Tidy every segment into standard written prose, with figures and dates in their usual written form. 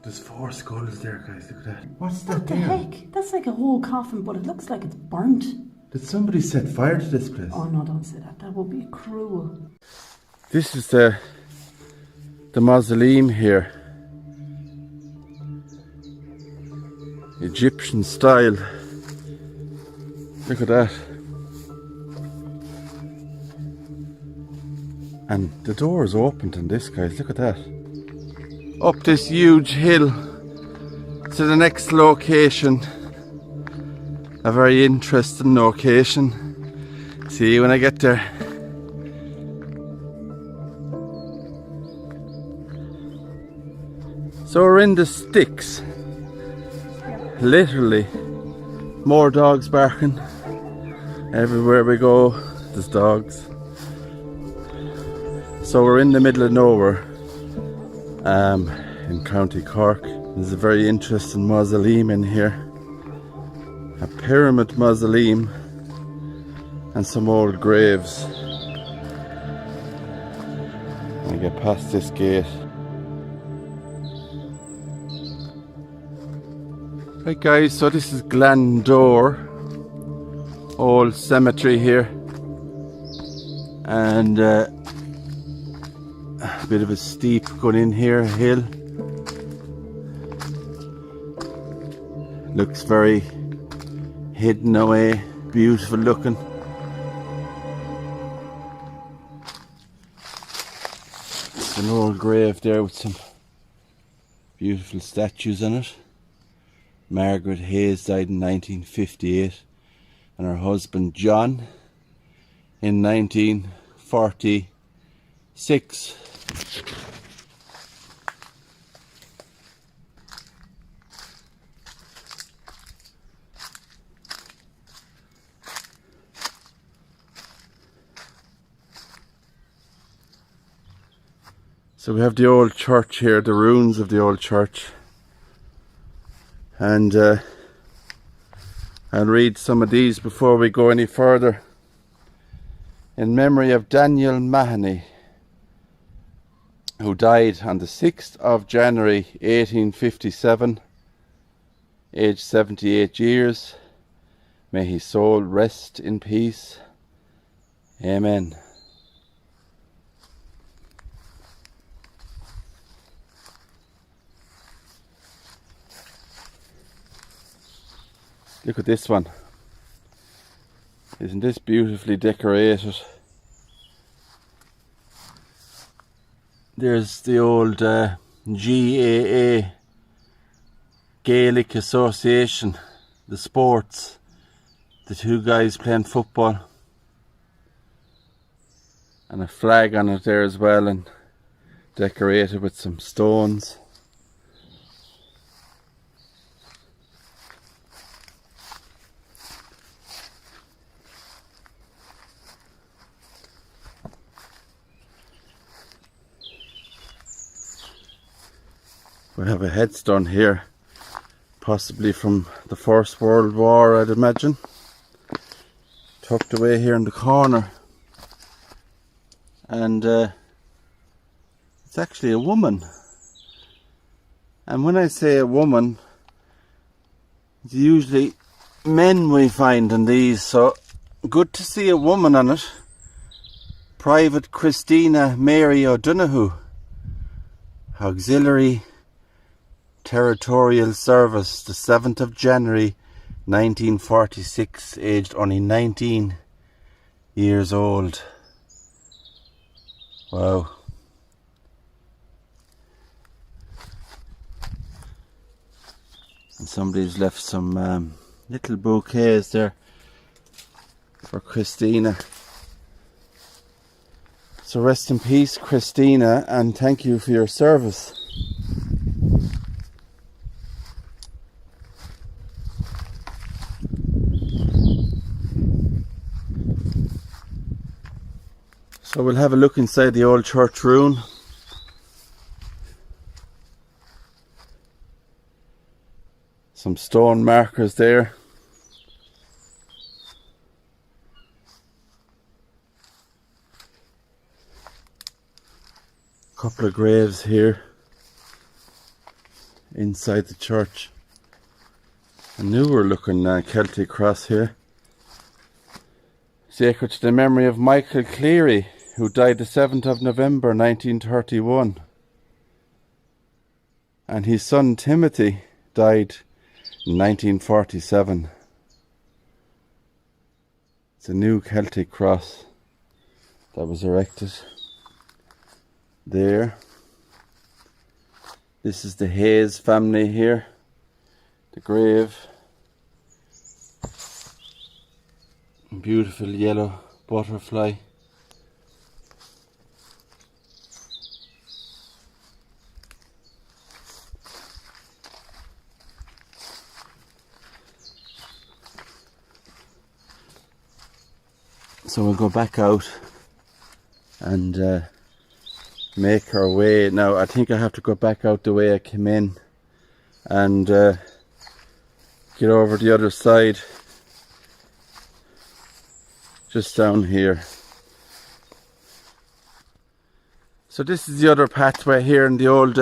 There's 4 skulls there, guys. Look at that. What's that What the there? heck? That's like a whole coffin, but it looks like it's burnt. Did somebody set fire to this place? Oh no, don't say that. That would be cruel. This is the mausoleum here. Egyptian style. Look at that. And the door is opened on this, guys. Look at that. Up this huge hill to the next location. A very interesting location. See you when I get there. So we're in the sticks. Literally. More dogs barking. Everywhere we go, there's dogs. So we're in the middle of nowhere. In County Cork. There's a very interesting mausoleum in here. A pyramid mausoleum and some old graves. I get past this gate. Right guys, so this is Glandore, old cemetery here, and a bit of a steep going in here, a hill. Looks very hidden away, beautiful looking. It's an old grave there with some beautiful statues on it. Margaret Hayes died in 1958 and her husband John in 1946. So we have the old church here, the ruins of the old church. And I'll read some of these before we go any further. In memory of Daniel Mahoney, who died on the 6th of January 1857, aged 78 years. May his soul rest in peace. Amen. Look at this one. Isn't this beautifully decorated? There's the old GAA, Gaelic Association, the sports, the 2 guys playing football, and a flag on it there as well, and decorated with some stones. We have a headstone here, possibly from the First World War, I'd imagine, tucked away here in the corner. And it's actually a woman. And when I say a woman, it's usually men we find in these, so good to see a woman on it. Private Christina Mary O'Donoghue, Auxiliary Territorial Service, the 7th of January 1946, aged only 19 years old. Wow. And somebody's left some little bouquets there for Christina. So rest in peace, Christina, and thank you for your service. So we'll have a look inside the old church ruin. Some stone markers there. A couple of graves here inside the church. A newer looking Celtic cross here. Sacred to the memory of Michael Cleary, who died the 7th of November 1931. And his son Timothy died in 1947. It's a new Celtic cross that was erected there. This is the Hayes family here. The grave. Beautiful yellow butterfly. So we'll go back out and make our way. Now I think I have to go back out the way I came in and get over the other side, just down here. So this is the other pathway here in the old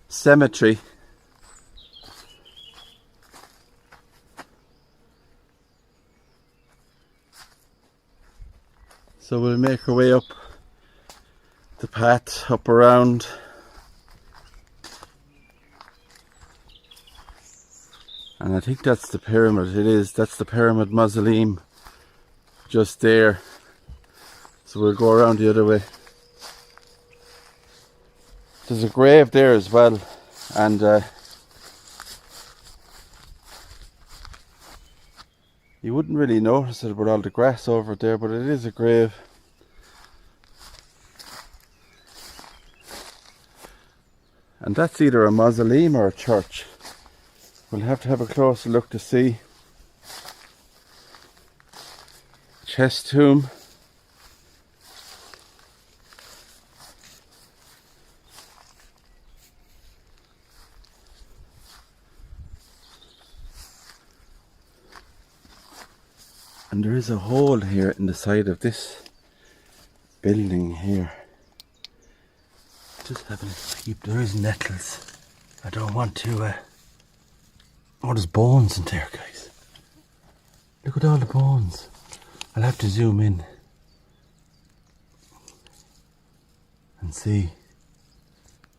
cemetery. So we'll make our way up the path, up around. And I think that's the pyramid. It is. That's the pyramid mausoleum just there. So we'll go around the other way. There's a grave there as well. And you wouldn't really notice it with all the grass over there, but it is a grave. And that's either a mausoleum or a church. We'll have to have a closer look to see. Chest tomb. And there is a hole here in the side of this building here. Just having a peep. There is nettles. I don't want to oh, there's bones in there, guys. Look at all the bones. I'll have to zoom in and see.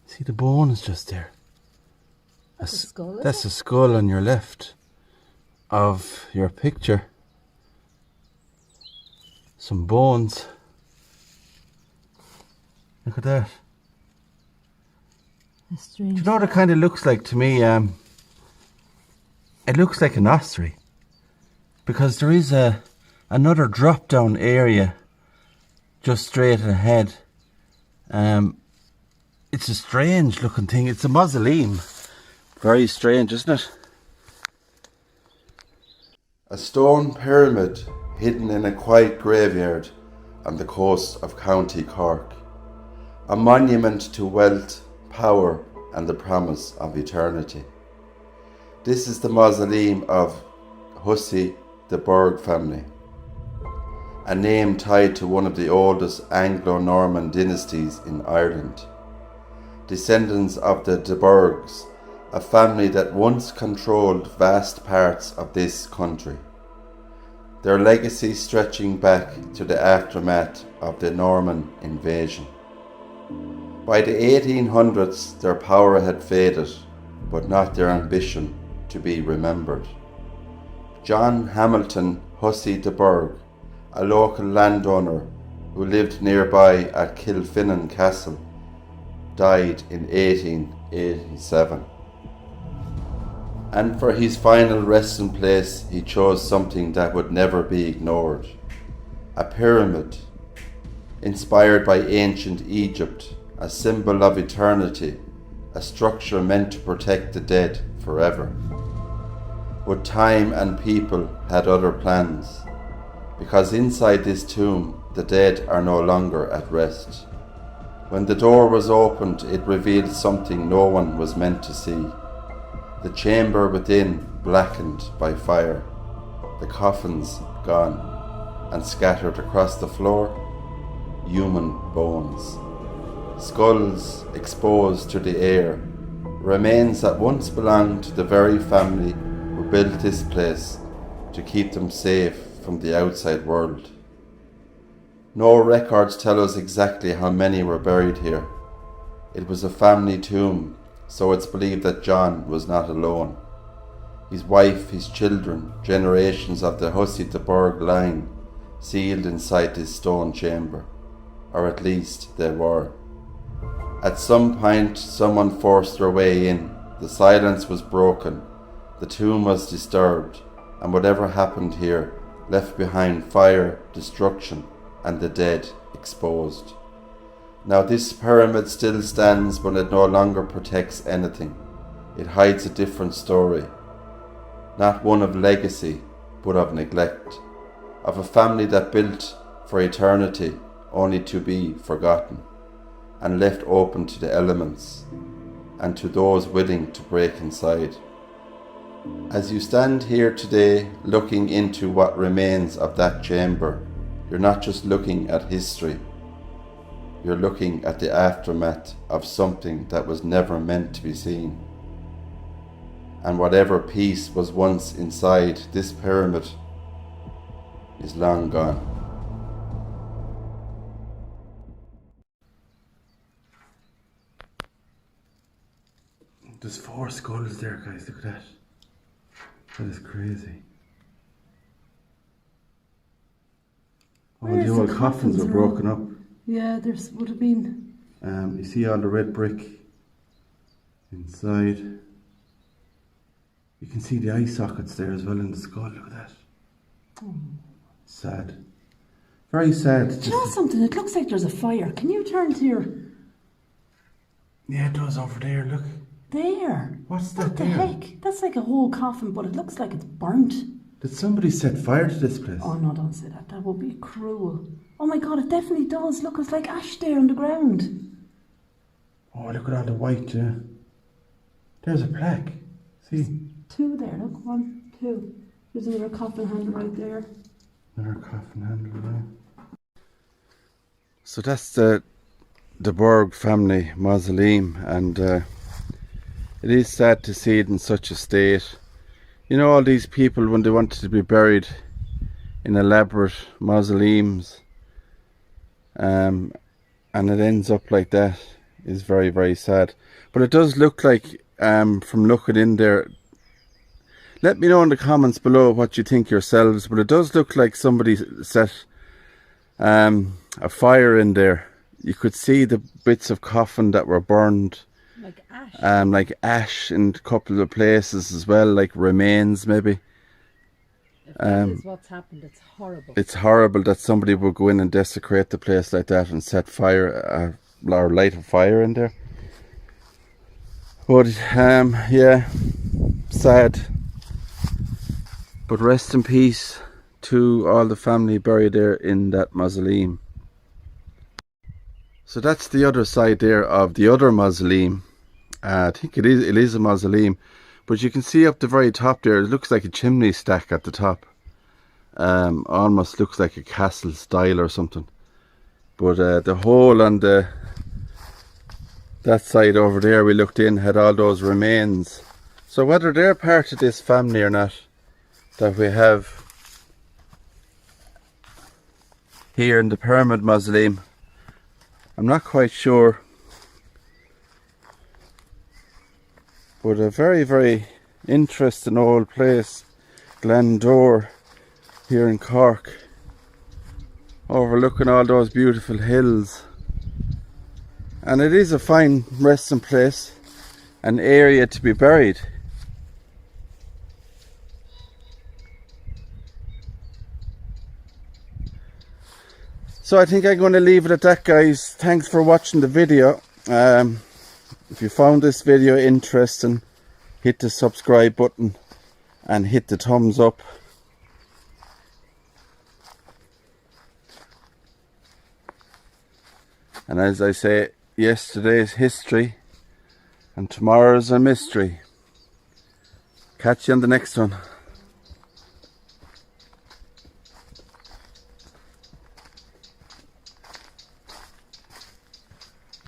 See the bones just there. That's a skull, is That's it? a skull on your left of your picture. Some bones. Look at that. That's strange. Do you know what it kind of looks like to me? It looks like an osprey, because there is another drop down area just straight ahead. It's a strange looking thing. It's a mausoleum. Very strange, isn't it? A stone pyramid hidden in a quiet graveyard on the coast of County Cork. A monument to wealth, power and the promise of eternity. This is the mausoleum of Hussey, the Burgh family, a name tied to one of the oldest Anglo-Norman dynasties in Ireland. Descendants of the Burghs, a family that once controlled vast parts of this country. Their legacy stretching back to the aftermath of the Norman invasion. By the 1800s, their power had faded, but not their ambition to be remembered. John Hamilton Hussey de Burgh, a local landowner who lived nearby at Kilfinnan Castle, died in 1887. And for his final resting place, he chose something that would never be ignored. A pyramid, inspired by ancient Egypt, a symbol of eternity, a structure meant to protect the dead forever. But time and people had other plans, because inside this tomb the dead are no longer at rest. When the door was opened, it revealed something no one was meant to see. The chamber within blackened by fire, the coffins gone, and scattered across the floor, human bones. Skulls exposed to the air, remains that once belonged to the very family who built this place to keep them safe from the outside world. No records tell us exactly how many were buried here. It was a family tomb, so it's believed that John was not alone. His wife, his children, generations of the Hussey to Burgh line sealed inside this stone chamber, or at least they were. At some point, someone forced their way in. The silence was broken, the tomb was disturbed, and whatever happened here left behind fire, destruction, and the dead exposed. Now this pyramid still stands, but it no longer protects anything. It hides a different story. Not one of legacy, but of neglect. Of a family that built for eternity, only to be forgotten, and left open to the elements, and to those willing to break inside. As you stand here today, looking into what remains of that chamber, you're not just looking at history. You're looking at the aftermath of something that was never meant to be seen. And whatever piece was once inside this pyramid is long gone. There's 4 skulls there, guys. Look at that. That is crazy. All the old coffins were broken up. Yeah, there would have been. You see all the red brick inside. You can see the eye sockets there as well in the skull. Look at that. Oh. Sad. Very sad. Do you know something? It looks like there's a fire. Can you turn to your... Yeah, it does over there, look. There. What's that What the there? heck? That's like a whole coffin, but it looks like it's burnt. Did somebody set fire to this place? Oh no, don't say that. That would be cruel. Oh my god, it definitely does. Look, it's like ash there on the ground. Oh, look at all the white, yeah. There's a plaque. See? 2 there, look. 1, 2. There's another coffin handle right there. Another coffin handle there. So that's the Burgh family mausoleum, and it is sad to see it in such a state. You know, all these people, when they wanted to be buried in elaborate mausoleums, and it ends up like that, is very, very sad. But it does look like, from looking in there, let me know in the comments below what you think yourselves, but it does look like somebody set a fire in there. You could see the bits of coffin that were burned. Like ash? Like ash in a couple of places as well, like remains maybe. If that is what's happened, it's horrible. It's horrible that somebody would go in and desecrate the place like that and set fire, or light a fire in there. But yeah, sad. But rest in peace to all the family buried there in that mausoleum. So that's the other side there of the other mausoleum. I think it is a mausoleum, but you can see up the very top there, it looks like a chimney stack at the top. Almost looks like a castle style or something. But the hole on that side over there we looked in had all those remains. So whether they're part of this family or not, that we have here in the Pyramid Mausoleum, I'm not quite sure. But a very, very interesting old place, Glandore, here in Cork, overlooking all those beautiful hills. And it is a fine resting place, an area to be buried. So I think I'm going to leave it at that, guys. Thanks for watching the video. If you found this video interesting, hit the subscribe button and hit the thumbs up. And as I say, yesterday's history and tomorrow's a mystery. Catch you on the next one.